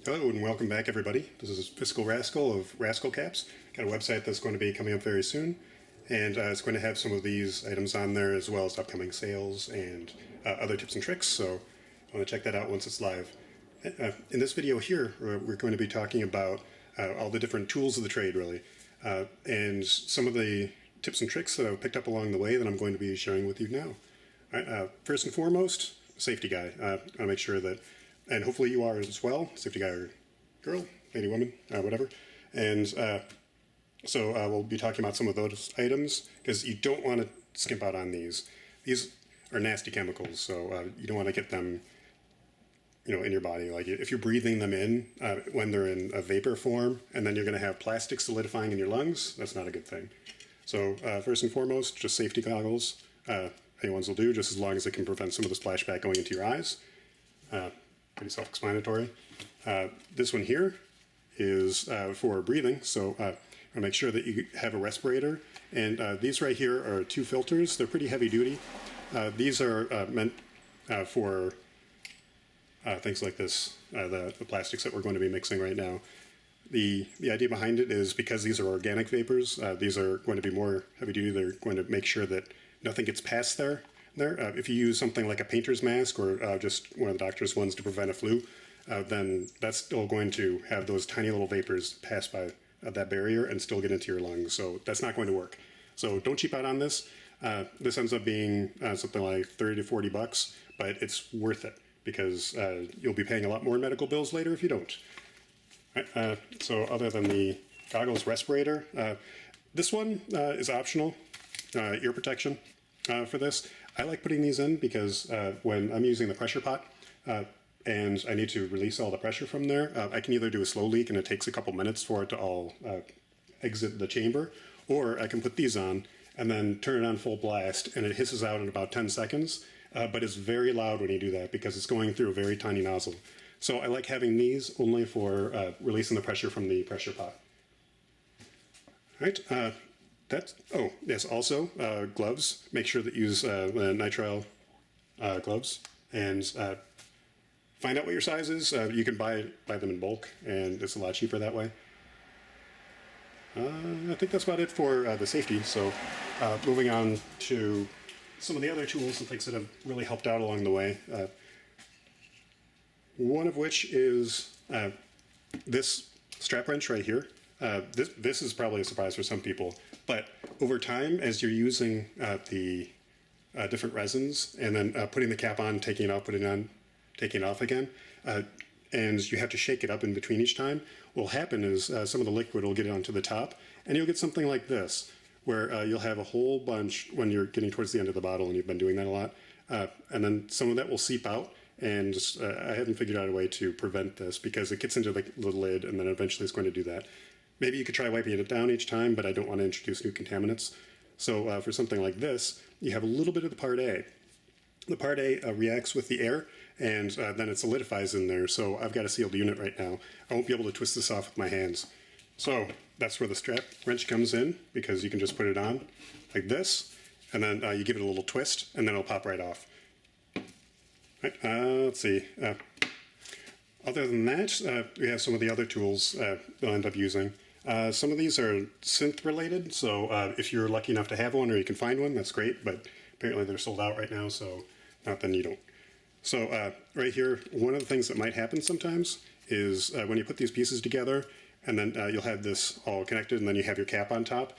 Hello and welcome back, everybody. This is Fiscal Rascal of Rascal Caps. Got a website that's going to be coming up very soon, and it's going to have some of these items on there as well as upcoming sales and other tips and tricks, so I want to check that out once it's live. In this video here, we're going to be talking about all the different tools of the trade, really, and some of the tips and tricks that I've picked up along the way that I'm going to be sharing with you now. All right, first and foremost, safety guy. I want to make sure that, and hopefully you are as well, safety guy or girl, lady, woman, whatever. And so we'll be talking about some of those items because you don't want to skimp out on these. These are nasty chemicals, so you don't want to get them, in your body. Like if you're breathing them in when they're in a vapor form, and then you're going to have plastic solidifying in your lungs, that's not a good thing. So first and foremost, just safety goggles. Any ones will do, just as long as it can prevent some of the splashback going into your eyes. Pretty self-explanatory. This one here is for breathing, so make sure that you have a respirator. And these right here are 2 filters. They're pretty heavy duty. These are meant for things like this, the plastics that we're going to be mixing right now. The idea behind it is because these are organic vapors, these are going to be more heavy duty. They're going to make sure that nothing gets past there. If you use something like a painter's mask or just one of the doctor's ones to prevent a flu, then that's still going to have those tiny little vapors pass by that barrier and still get into your lungs. So that's not going to work. So don't cheap out on this. This ends up being something like 30 to 40 bucks, but it's worth it because you'll be paying a lot more in medical bills later if you don't. Right, so other than the goggles respirator, this one is optional, ear protection for this. I like putting these in because when I'm using the pressure pot and I need to release all the pressure from there, I can either do a slow leak and it takes a couple minutes for it to all exit the chamber, or I can put these on and then turn it on full blast and it hisses out in about 10 seconds, but it's very loud when you do that because it's going through a very tiny nozzle. So I like having these only for releasing the pressure from the pressure pot. All right. Oh, yes, also gloves. Make sure that you use Nitrile gloves and find out what your size is. You can buy them in bulk, and it's a lot cheaper that way. I think that's about it for the safety. So moving on to some of the other tools and things that have really helped out along the way. One of which is this strap wrench right here. This is probably a surprise for some people, but over time, as you're using the different resins and then putting the cap on, taking it off, putting it on, taking it off again, and you have to shake it up in between each time, what will happen is some of the liquid will get onto the top, and you'll get something like this, where you'll have a whole bunch when you're getting towards the end of the bottle, and you've been doing that a lot, and then some of that will seep out. And I haven't figured out a way to prevent this because it gets into the lid and then eventually it's going to do that. Maybe you could try wiping it down each time, but I don't want to introduce new contaminants. So for something like this, you have a little bit of the part A. The part A reacts with the air and then it solidifies in there. So I've got a sealed unit right now. I won't be able to twist this off with my hands. So that's where the strap wrench comes in because you can just put it on like this and then you give it a little twist and then it'll pop right off. Right, let's see. Other than that, we have some of the other tools that I'll end up using. Some of these are synth related, so if you're lucky enough to have one or you can find one, that's great, but apparently they're sold out right now, so not then you don't. So right here, one of the things that might happen sometimes is when you put these pieces together and then you'll have this all connected and then you have your cap on top,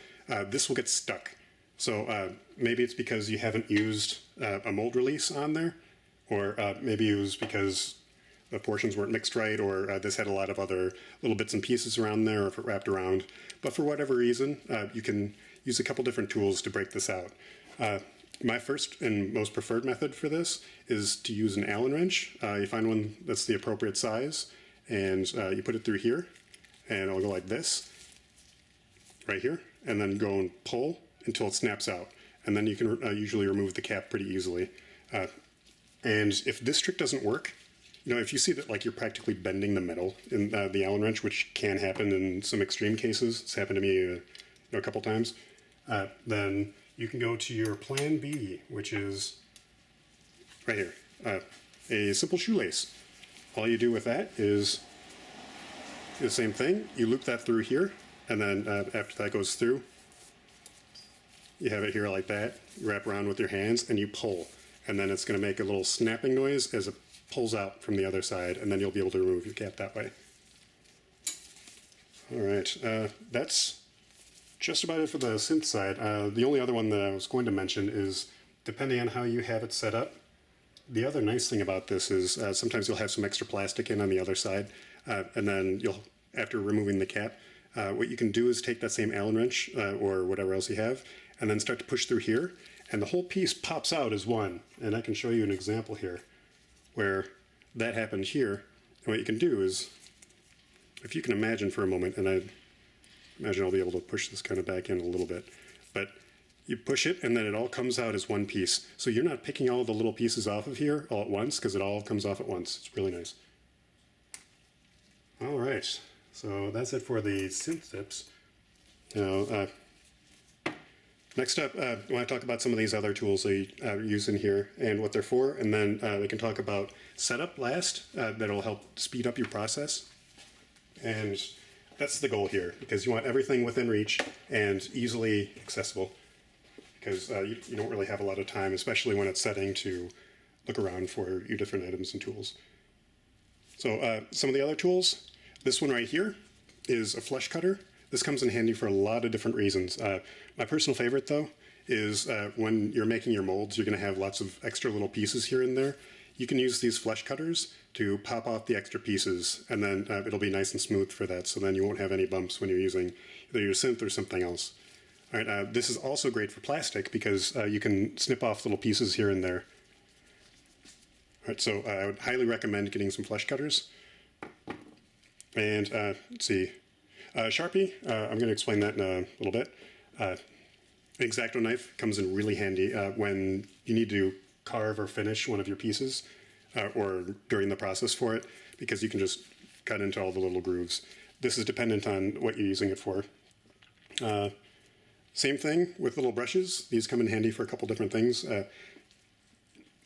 this will get stuck. So maybe it's because you haven't used a mold release on there, or maybe it was because the portions weren't mixed right, or this had a lot of other little bits and pieces around there, or if it wrapped around. But for whatever reason, you can use a couple different tools to break this out. My first and most preferred method for this is to use an Allen wrench. You find one that's the appropriate size, and you put it through here, and it'll go like this, right here, and then go and pull until it snaps out. And then you can usually remove the cap pretty easily. And if this trick doesn't work, if you see that like you're practically bending the metal in the Allen wrench, which can happen in some extreme cases, it's happened to me a couple times, then you can go to your plan B, which is right here, a simple shoelace. All you do with that is do the same thing. You loop that through here, and then after that goes through, you have it here like that. You wrap around with your hands and you pull, and then it's going to make a little snapping noise as it pulls out from the other side, and then you'll be able to remove your cap that way. All right, that's just about it for the synth side. The only other one that I was going to mention is, depending on how you have it set up, the other nice thing about this is sometimes you'll have some extra plastic in on the other side, and then you'll, after removing the cap, what you can do is take that same Allen wrench or whatever else you have, and then start to push through here, and the whole piece pops out as one. And I can show you an example here where that happened here. And what you can do is, if you can imagine for a moment, and I imagine I'll be able to push this kind of back in a little bit, but you push it and then it all comes out as one piece. So you're not picking all the little pieces off of here all at once, because it all comes off at once. It's really nice. All right, so that's it for the synth tips. Now, next up, I want to talk about some of these other tools that you use in here and what they're for, and then we can talk about setup last. That'll help speed up your process. And that's the goal here, because you want everything within reach and easily accessible, because you don't really have a lot of time, especially when it's setting, to look around for your different items and tools. So some of the other tools, this one right here is a flush cutter. This comes in handy for a lot of different reasons. My personal favorite, though, is when you're making your molds, you're going to have lots of extra little pieces here and there. You can use these flush cutters to pop off the extra pieces, and then it'll be nice and smooth for that, so then you won't have any bumps when you're using either your synth or something else. All right, this is also great for plastic because you can snip off little pieces here and there. All right, so I would highly recommend getting some flush cutters. And let's see, Sharpie, I'm going to explain that in a little bit. An X-Acto knife comes in really handy when you need to carve or finish one of your pieces or during the process for it, because you can just cut into all the little grooves. This is dependent on what you're using it for. Same thing with little brushes. These come in handy for a couple different things.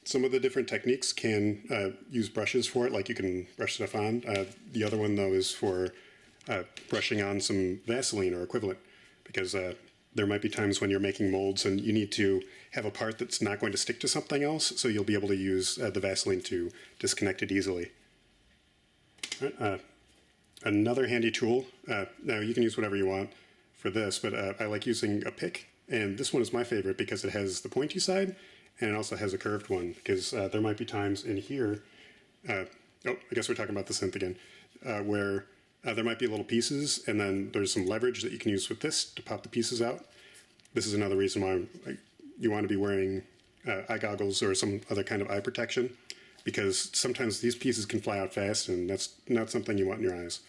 Some of the different techniques can use brushes for it, like you can brush stuff on. The other one, though, is for brushing on some Vaseline or equivalent, because there might be times when you're making molds and you need to have a part that's not going to stick to something else, so you'll be able to use the Vaseline to disconnect it easily. Another handy tool, now you can use whatever you want for this, but I like using a pick, and this one is my favorite because it has the pointy side and it also has a curved one, because there might be times in here, oh, I guess we're talking about the synth again, where there might be little pieces, and then there's some leverage that you can use with this to pop the pieces out. This is another reason why you want to be wearing eye goggles or some other kind of eye protection, because sometimes these pieces can fly out fast, and that's not something you want in your eyes.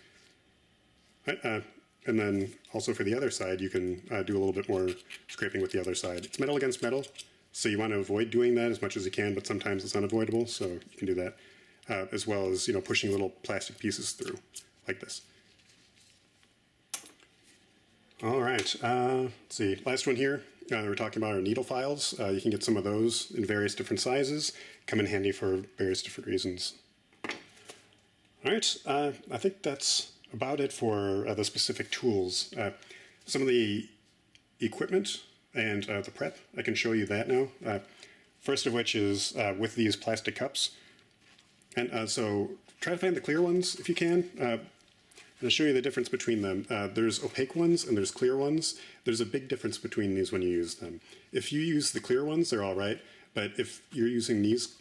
Right, and then also for the other side, you can do a little bit more scraping with the other side. It's metal against metal, so you want to avoid doing that as much as you can, but sometimes it's unavoidable, so you can do that, as well as pushing little plastic pieces through, like this. All right, let's see, last one here. We're talking about our needle files. You can get some of those in various different sizes, come in handy for various different reasons. All right, I think that's about it for the specific tools. Some of the equipment and the prep, I can show you that now. First of which is with these plastic cups. And so try to find the clear ones if you can. I'll show you the difference between them. There's opaque ones and there's clear ones. There's a big difference between these when you use them. If you use the clear ones, they're all right. But if you're using these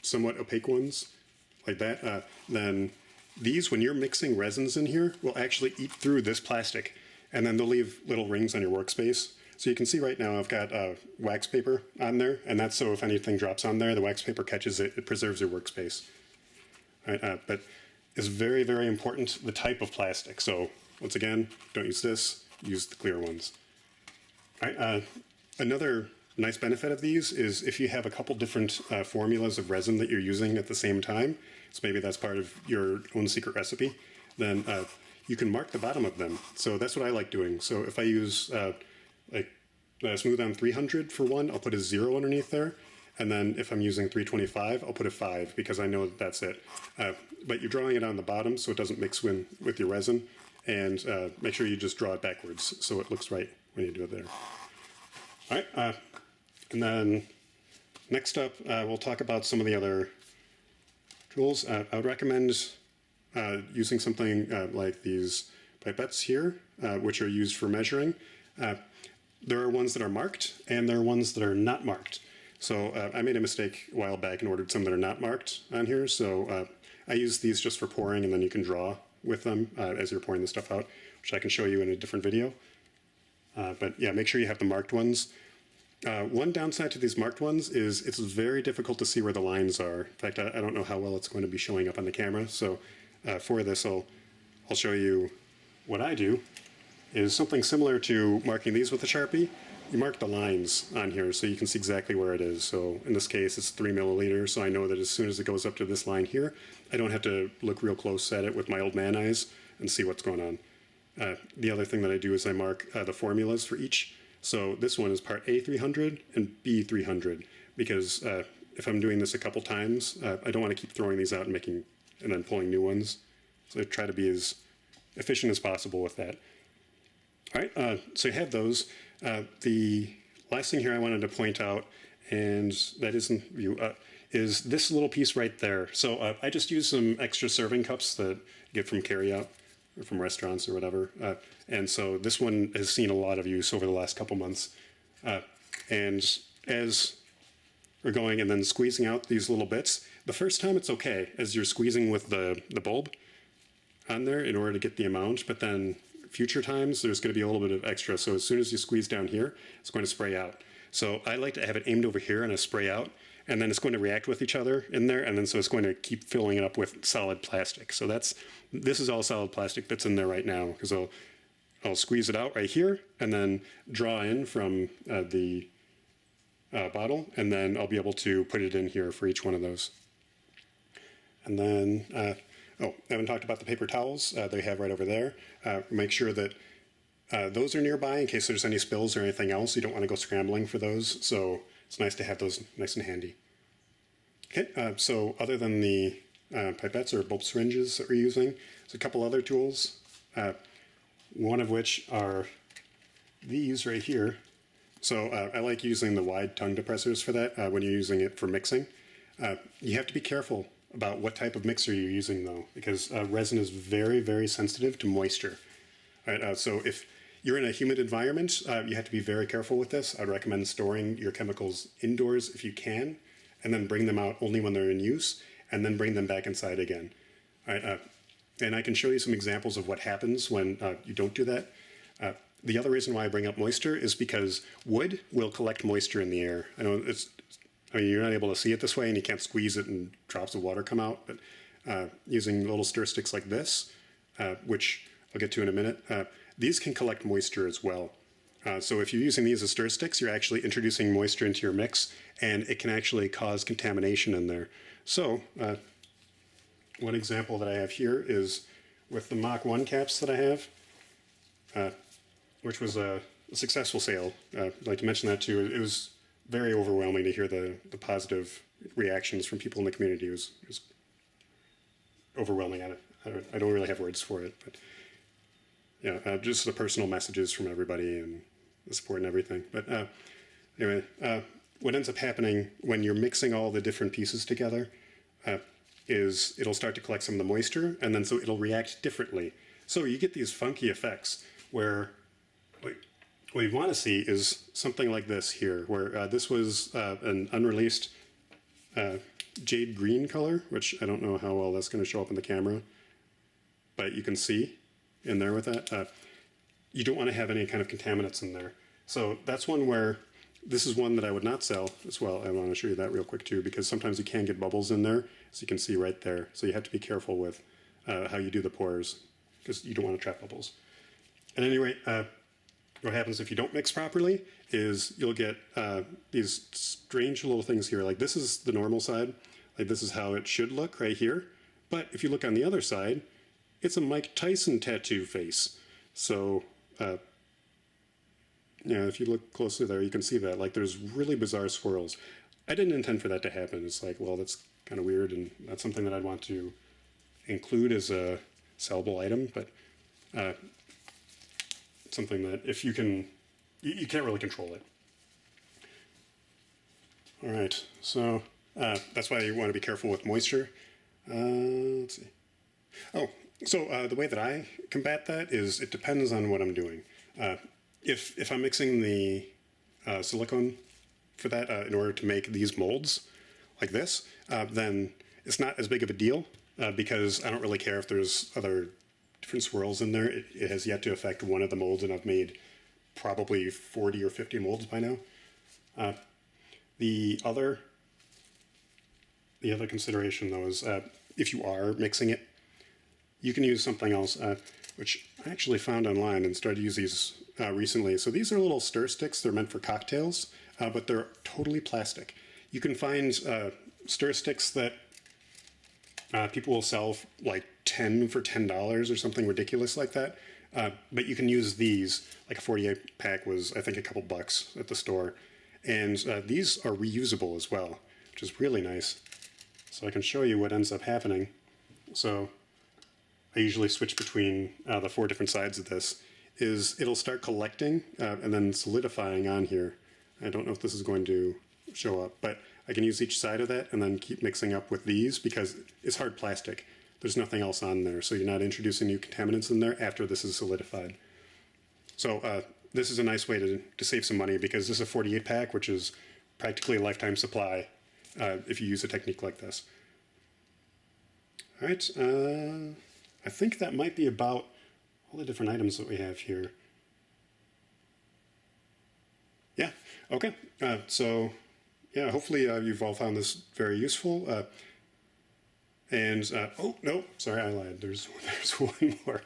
somewhat opaque ones, like that, then these, when you're mixing resins in here, will actually eat through this plastic, and then they'll leave little rings on your workspace. So you can see right now I've got wax paper on there, and that's so if anything drops on there, the wax paper catches it, it preserves your workspace. All right, but it's very, very important the type of plastic. So once again, don't use this, use the clear ones. All right, another nice benefit of these is if you have a couple different formulas of resin that you're using at the same time, so maybe that's part of your own secret recipe, then you can mark the bottom of them. So that's what I like doing. So if I use like Smooth On 300 for one, I'll put a 0 underneath there, And then if I'm using 325, I'll put a 5 because I know that that's it. But you're drawing it on the bottom so it doesn't mix with your resin. And make sure you just draw it backwards so it looks right when you do it there. All right, and then next up, we'll talk about some of the other tools. I would recommend using something like these pipettes here, which are used for measuring. There are ones that are marked, and there are ones that are not marked. So I made a mistake a while back and ordered some that are not marked on here. So I use these just for pouring, and then you can draw with them as you're pouring the stuff out, which I can show you in a different video. But yeah, make sure you have the marked ones. One downside to these marked ones is it's very difficult to see where the lines are. In fact, I don't know how well it's going to be showing up on the camera. So for this, I'll show you what I do is something similar to marking these with a Sharpie. You mark the lines on here so you can see exactly where it is. So in this case, it's 3 milliliters, so I know that as soon as it goes up to this line here, I don't have to look real close at it with my old man eyes and see what's going on. The other thing that I do is I mark the formulas for each. So this one is part A300 and B300 because if I'm doing this a couple times, I don't want to keep throwing these out and then pulling new ones. So I try to be as efficient as possible with that. All right, so you have those. The last thing here I wanted to point out, and that isn't view, is this little piece right there. So I just use some extra serving cups that you get from carryout or from restaurants or whatever. And so this one has seen a lot of use over the last couple months. And as we're going and then squeezing out these little bits, the first time it's okay as you're squeezing with the bulb on there in order to get the amount, but then future times there's going to be a little bit of extra. So as soon as you squeeze down here, it's going to spray out. So I like to have it aimed over here and a spray out, and then it's going to react with each other in there, and then so it's going to keep filling it up with solid plastic. So this is all solid plastic that's in there right now, because I'll squeeze it out right here and then draw in from the bottle, and then I'll be able to put it in here for each one of those. And then, I haven't talked about the paper towels they have right over there. Make sure that those are nearby in case there's any spills or anything else. You don't want to go scrambling for those, so it's nice to have those nice and handy. Okay, so other than the pipettes or bulb syringes that we're using, there's a couple other tools, one of which are these right here. So I like using the wide tongue depressors for that when you're using it for mixing. You have to be careful about what type of mixer you're using though, because resin is very, very sensitive to moisture. All right, so if you're in a humid environment, you have to be very careful with this. I'd recommend storing your chemicals indoors if you can, and then bring them out only when they're in use, and then bring them back inside again. All right, and I can show you some examples of what happens when you don't do that. The other reason why I bring up moisture is because wood will collect moisture in the air. I know you're not able to see it this way and you can't squeeze it and drops of water come out, but using little stir sticks like this, which I'll get to in a minute, these can collect moisture as well. So if you're using these as stir sticks, you're actually introducing moisture into your mix, and it can actually cause contamination in there. So one example that I have here is with the Mach 1 caps that I have, which was a successful sale. I'd like to mention that too. It was very overwhelming to hear the positive reactions from people in the community. It was overwhelming. I don't really have words for it, but yeah, just the personal messages from everybody and the support and everything. But anyway, what ends up happening when you're mixing all the different pieces together is it'll start to collect some of the moisture, and then so it'll react differently. So you get these funky effects where what you want to see is something like this here, where this was an unreleased jade green color, which I don't know how well that's going to show up in the camera, but you can see in there with that. You don't want to have any kind of contaminants in there. So that's one where, this is one that I would not sell as well. I want to show you that real quick too, because sometimes you can get bubbles in there, as you can see right there. So you have to be careful with how you do the pours, because you don't want to trap bubbles. At any rate, what happens if you don't mix properly is you'll get these strange little things here. Like this is the normal side. Like this is how it should look right here. But if you look on the other side, it's a Mike Tyson tattoo face. So yeah, if you look closely there, you can see that. Like there's really bizarre swirls. I didn't intend for that to happen. It's like, well, that's kind of weird, and that's something that I'd want to include as a sellable item, but something that if you can, you can't really control it. All right, so that's why you want to be careful with moisture. Let's see. Oh, so the way that I combat that is it depends on what I'm doing. If I'm mixing the silicone for that in order to make these molds like this, then it's not as big of a deal because I don't really care if there's other different swirls in there. It has yet to affect one of the molds, and I've made probably 40 or 50 molds by now. The other consideration, though, is if you are mixing it, you can use something else, which I actually found online and started to use these recently. So these are little stir sticks. They're meant for cocktails, but they're totally plastic. You can find stir sticks that people will sell like 10 for $10 or something ridiculous like that. But you can use these, like a 48 pack was, I think, a couple bucks at the store. And these are reusable as well, which is really nice. So I can show you what ends up happening. So I usually switch between the 4 different sides of this. It'll start collecting and then solidifying on here. I don't know if this is going to show up, but I can use each side of that and then keep mixing up with these because it's hard plastic. There's nothing else on there, so you're not introducing new contaminants in there after this is solidified. So this is a nice way to save some money because this is a 48 pack, which is practically a lifetime supply if you use a technique like this. All right, I think that might be about all the different items that we have here. Yeah, okay. So, yeah, hopefully you've all found this very useful. Oh, no, sorry, I lied. There's one more.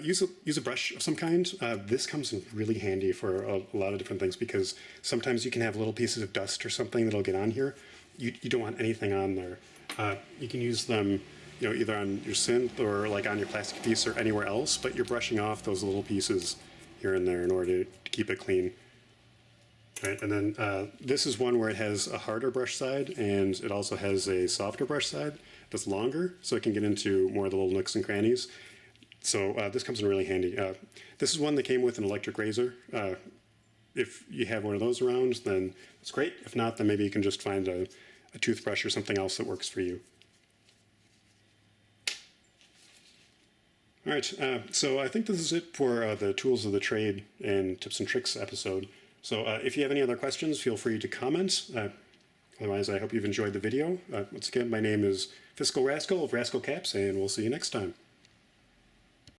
Use a brush of some kind. This comes in really handy for a lot of different things because sometimes you can have little pieces of dust or something that'll get on here. You don't want anything on there. You can use them, either on your synth or like on your plastic piece or anywhere else, but you're brushing off those little pieces here and there in order to keep it clean. Right, and then this is one where it has a harder brush side and it also has a softer brush side that's longer, so it can get into more of the little nooks and crannies. So this comes in really handy. This is one that came with an electric razor. If you have one of those around, then it's great. If not, then maybe you can just find a toothbrush or something else that works for you. All right, so I think this is it for the Tools of the Trade and Tips and Tricks episode. So if you have any other questions, feel free to comment. Otherwise, I hope you've enjoyed the video. Once again, my name is Fiscal Rascal of Rascal Caps, and we'll see you next time.